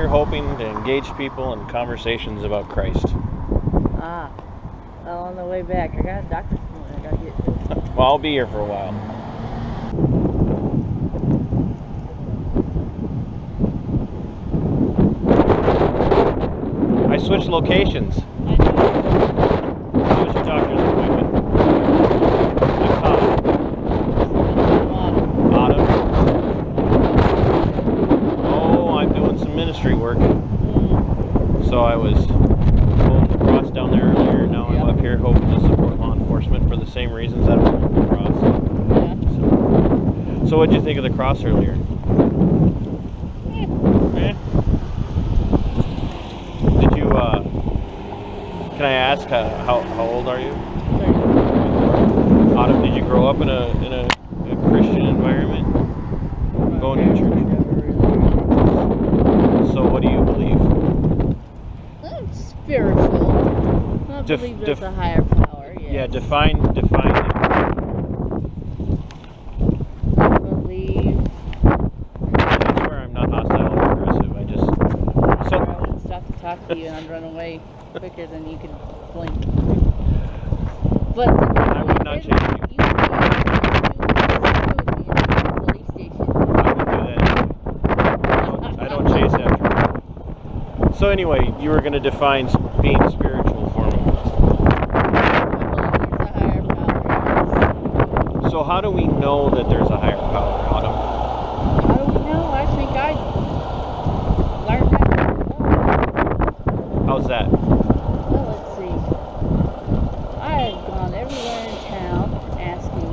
here hoping to engage people in conversations about Christ. Ah, well, on the way back, I got a doctor's appointment I gotta get to. Well, I'll be here for a while. I switched locations. I know. How was your doctor's appointment? I caught Autumn. Oh, I'm doing some ministry work. So I was holding the cross down there earlier. Now I'm up here hoping to support law enforcement for the same reasons I was holding the cross. So what'd you think of the cross earlier? Eh? Did you, can I ask, how old are you? 34. Autumn, did you grow up in a Christian environment? Going to church? So what do you believe? Spiritual. I believe there's a higher power, yes. Yeah, define it. I believe... I swear I'm not hostile or aggressive. I wouldn't stop to talk to you and I'd run away quicker than you could blink. But I would not chase you. You would be at the police station. I would do that. I don't chase after you. So anyway, you were going to define being spiritual for me. I believe there's a higher power. So how do we know that there's a higher power, Autumn? How do we know? I think I learned that. How's that? Well, let's see. I had gone everywhere in town asking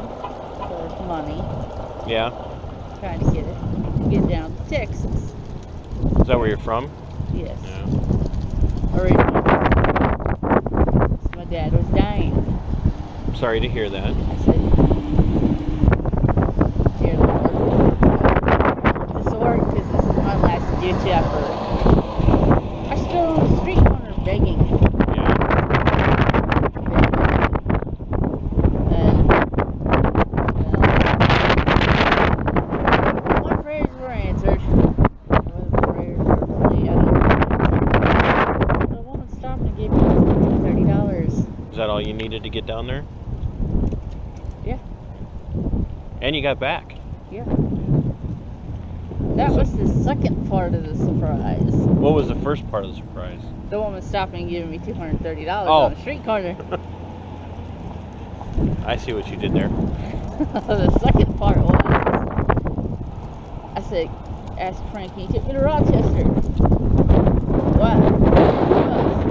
for money, Yeah? trying to get down to Texas. Is that where you're from? Yes. Yeah. Originally. My dad was dying. I'm sorry to hear that. I said, "Dear Lord, this work, because this is my last ditch effort." I stood on the street corner begging. Yeah. And, my prayers were answered. Whether prayers were really, I don't know. The woman stopped and gave me $30. Is that all you needed to get down there? Yeah. And you got back. Yeah. That was the second part of the surprise. What was the first part of the surprise? The woman stopping and giving me $230 Oh. on the street corner. I see what you did there. The second part was, I said, asked Frank, can you take me to Rochester? Why? Because.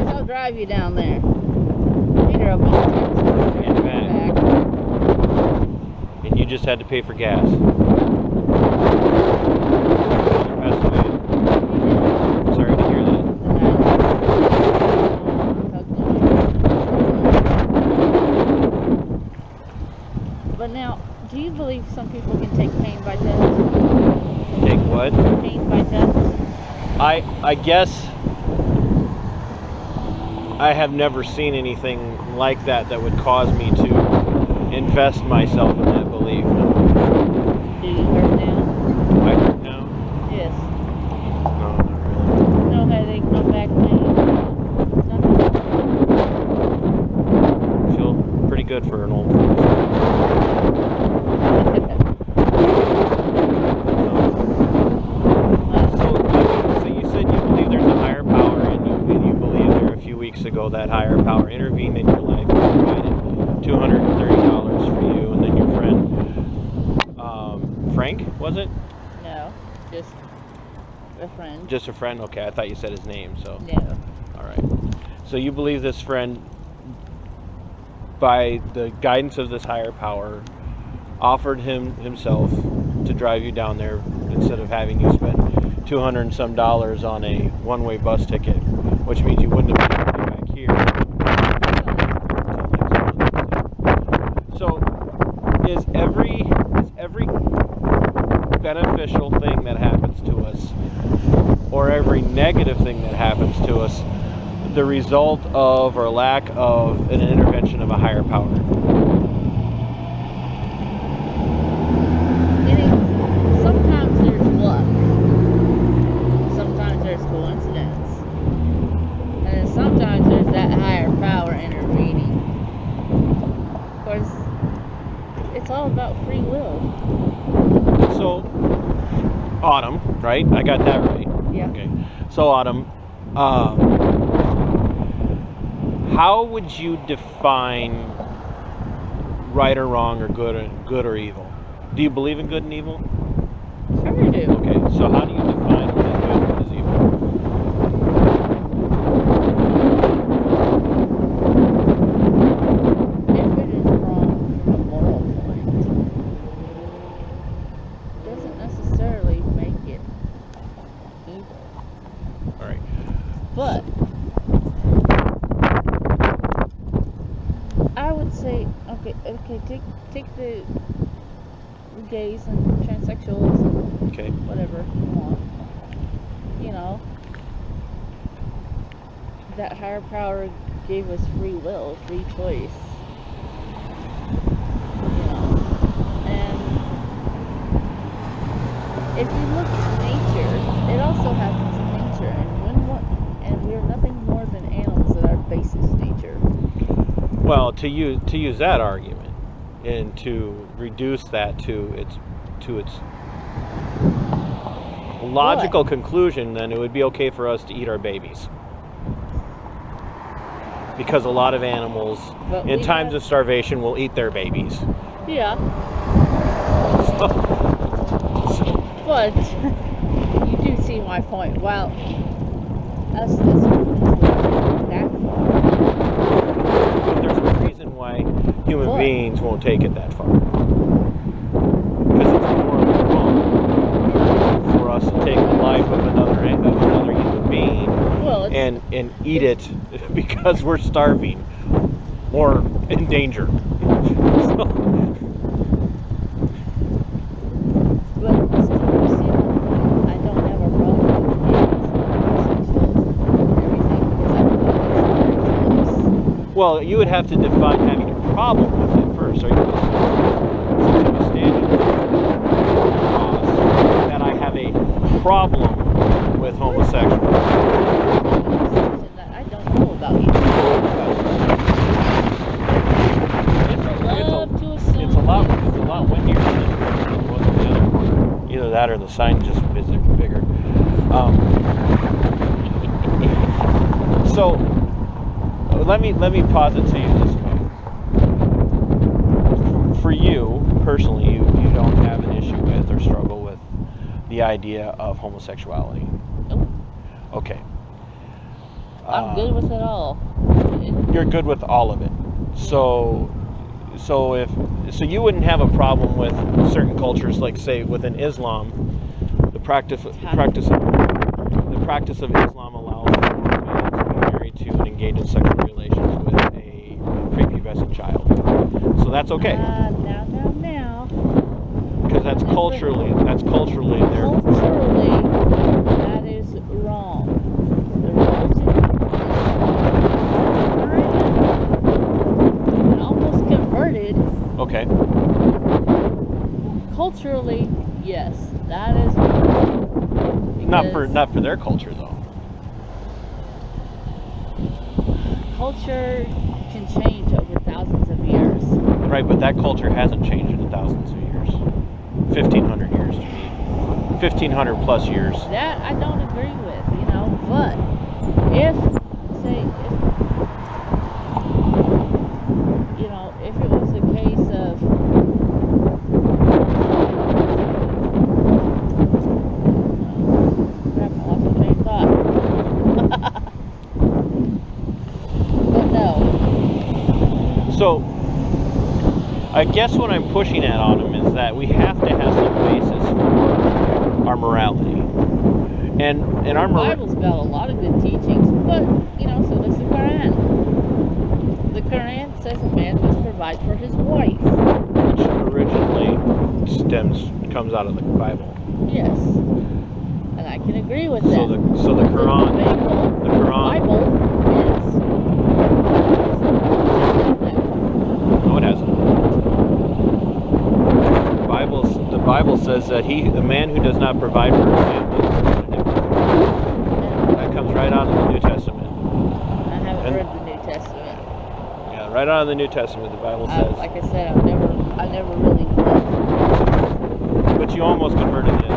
I'll drive you down there. Peter up on And back. And you just had to pay for gas. Passed away. Sorry to hear that. But now, do you believe some people can take pain by touch? Take what? Pain by touch? I guess I have never seen anything like that that would cause me to invest myself in that belief. Do you hurt now? I don't know. Yes. No, not really. No headache, no back pain. Nothing. Feel pretty good for an old person. So you said you believe there's a higher power, and you believe there a few weeks ago that higher power intervened in your life and provided $230 for you, and then your friend, Frank, was it? No, just a friend. Just a friend? Okay, I thought you said his name, so. No. All right. So you believe this friend, by the guidance of this higher power, offered himself to drive you down there instead of having you spend $200 and some on a one-way bus ticket, which means you wouldn't have been able to come back here. So is every beneficial thing that happens to us, or every negative thing that happens to us, the result of or lack of an intervention of a higher power? Autumn, right? I got that right. Yeah. Okay. So Autumn, how would you define right or wrong or good or evil? Do you believe in good and evil? Sure you do. Okay. So how do you define what is good and what is evil? If it is wrong from a moral point, doesn't necessarily make it evil. All right. But I would say, okay, take the gays and transsexuals and Okay. whatever you want. You know, that higher power gave us free will, free choice. You know, and if you look at nature, it also happens in nature, and we're nothing more than animals at our basis nature. Well, to use that argument and to reduce that to its logical conclusion, then it would be okay for us to eat our babies. Because a lot of animals, But in we times have- of starvation, will eat their babies. Yeah, So, but you do see my point. Well, us as humans would that far. but there's a reason why human What? beings won't take it that far. Because it's morally wrong for us to take the life of another human being Well, it's, and eat it because we're starving or in danger. So, but still, you see my point. I don't have a problem with gays and homosexuals and everything because I believe it's nice. well, you would have to define having a problem with it first. Are you standing that I have a problem with homosexuals? I don't know about you. Love to assume. It's a lot windier than this corner than it was on the other corner. Either that or the sign just is bigger. So let me posit to you this way. For you personally, you don't have an issue with or struggle with the idea of homosexuality. Nope. Okay. I'm good with it all. You're good with all of it. So you wouldn't have a problem with certain cultures, like say within Islam, the practice of Islam allows a man to be married to and engage in sexual relations with a prepubescent child. So that's okay, Now. because that's culturally there. Culturally, that is wrong. The religion is almost converted. Okay. Culturally, yes, that is wrong. Not for their culture though. Culture can change over thousands of years. Right, but that culture hasn't changed in thousands of years. 1,500 years to me. 1,500 plus years. That I don't agree with, you know, but if it was a case of crap, I lost my train of thought. But no. So, I guess what I'm pushing at on him is that we have to have some basis for our morality. And our The Bible's got a lot of good teachings, but, so does the Quran. The Quran says a man must provide for his wife. which originally comes out of the Bible. Yes. And I can agree with that. So the Quran, The Bible is... no, it hasn't. The Bible says that the man who does not provide for his family is that comes right out of the New Testament. I haven't read the New Testament. Yeah, right out of the New Testament, the Bible says. Like I said, I never really read. But you almost converted it.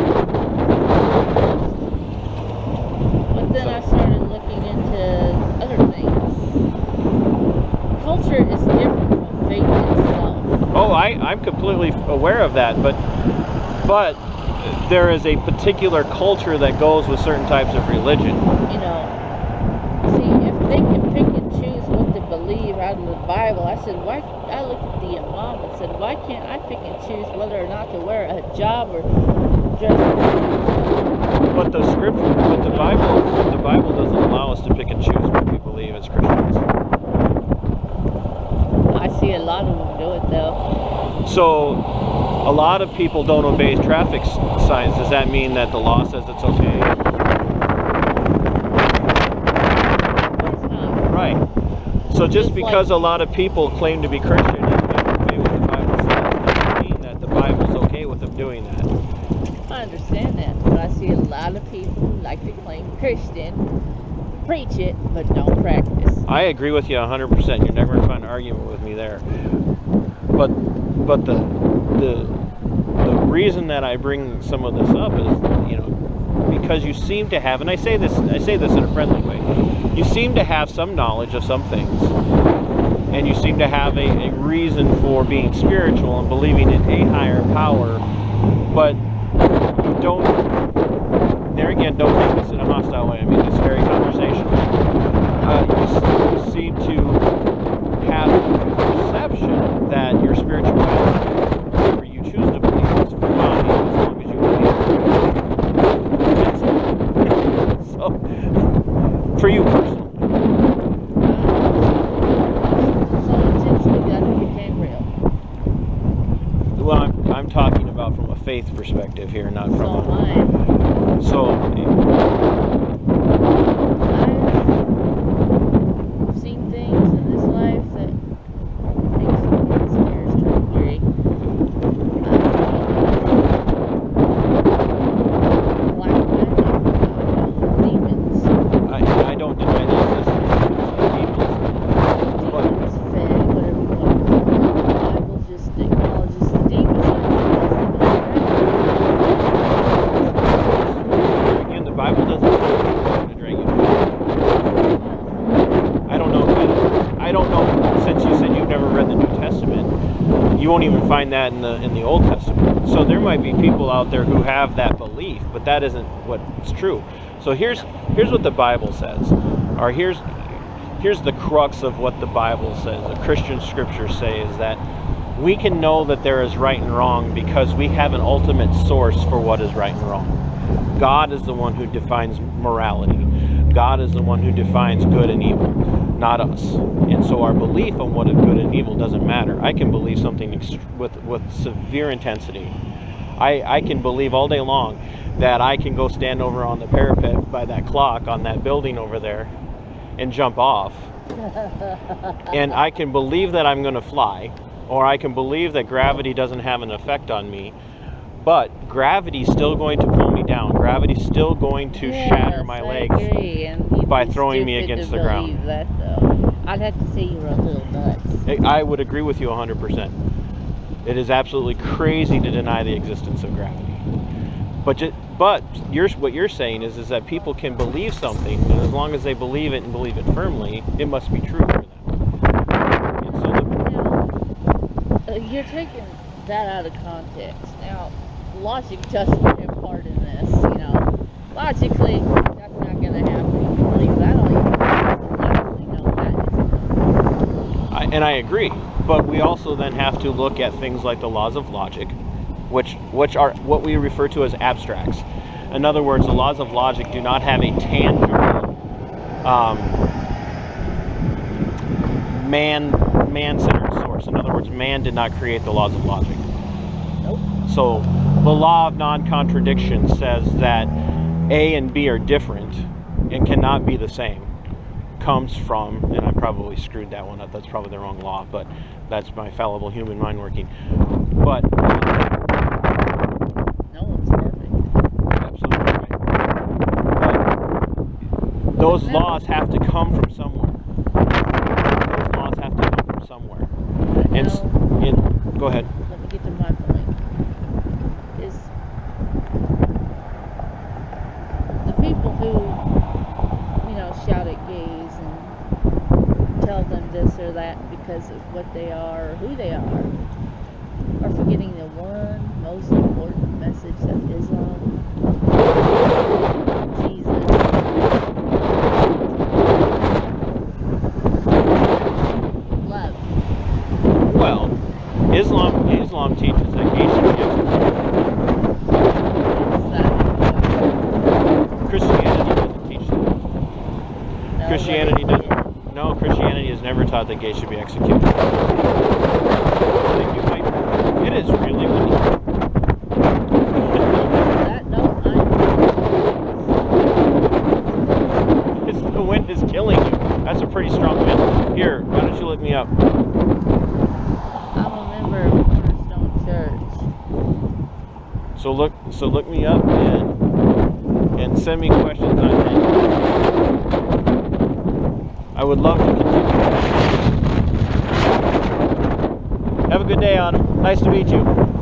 I'm completely aware of that, but there is a particular culture that goes with certain types of religion. You know, see, if they can pick and choose what to believe out of the Bible, I said, why? I looked at the imam and said, why can't I pick and choose whether or not to wear a hijab or dress? But the scripture, but the Bible doesn't allow us to pick and choose what we believe as Christians. I see a lot of them do it though. So, a lot of people don't obey traffic signs. Does that mean that the law says it's okay? It's not. Right. So just It's because like- a lot of people claim to be Christian and obey what the Bible says, doesn't mean that the Bible's okay with them doing that. I understand that, but I see a lot of people who like to claim Christian, preach it, but don't practice. I agree with you 100%. You're never going to find an argument with me there. But the reason that I bring some of this up is, you know, because you seem to have, and I say this in a friendly way, you seem to have some knowledge of some things, and you seem to have a reason for being spiritual and believing in a higher power, but don't, there again, don't take this in a hostile way. I mean, it's very conversational. You seem to have a perception that your spirituality, whatever you choose to believe, is for God, as long as you believe it. So, for you personally. So intentionally that it became real. Well, I'm talking about from a faith perspective here, not So from am a... I. So, I've seen things in this life that makes me scares turn gray. Black magic, demons. I don't deny the existence of demons, but Demons, fey, whatever you want to call it. The Bible just acknowledges the demons. again, the Bible doesn't tell you to drag you. I don't know. Since you said you've never read the New Testament, you won't even find that in the Old Testament. So there might be people out there who have that belief, but that isn't what's true. So here's what the Bible says, or here's the crux of what the Bible says. The Christian scriptures say is that we can know that there is right and wrong because we have an ultimate source for what is right and wrong. God is the one who defines morality. God is the one who defines good and evil, not us. And so our belief on what is good and evil doesn't matter. I can believe something with severe intensity. I can believe all day long that I can go stand over on the parapet by that clock on that building over there and jump off. And I can believe that I'm going to fly, or I can believe that gravity doesn't have an effect on me. But gravity's still going to pull me down. Gravity's still going to shatter my legs by throwing me against the ground. That, though. I'd have to say you were a little nuts. I would agree with you 100%. It is absolutely crazy to deny the existence of gravity. But what you're saying is that people can believe something, and as long as they believe it and believe it firmly, it must be true for them. And so You're taking that out of context. Now, logic does play a part in this, you know. Logically, that's not going to happen. Because I don't even logically know that is. and I agree, but we also then have to look at things like the laws of logic, which are what we refer to as abstracts. In other words, the laws of logic do not have a tangible man-centered source. In other words, man did not create the laws of logic. Nope. So the law of non-contradiction says that A and B are different and cannot be the same. Comes from, and I probably screwed that one up, that's probably the wrong law, but that's my fallible human mind working. But No one's perfect. absolutely right. But those laws have to come from somewhere. Those laws have to come from somewhere. And, go ahead. Let me get to my point. Is the people who, you know, shout at gays and tell them this or that because of what they are or who they are forgetting the one most important message of Islam. Jesus. Love. Well, Islam teaches that gays should be executed. What's that? Christianity doesn't teach that. No, Christianity but it doesn't. No, Christianity has never taught that gays should be executed. I think you might. It is really windy. that note, It's, the wind is killing you. That's a pretty strong wind. Here, why don't you look me up? I'm a member of Cornerstone Church. So look me up and send me questions on that. I would love to continue. Have a good day, Autumn. Nice to meet you.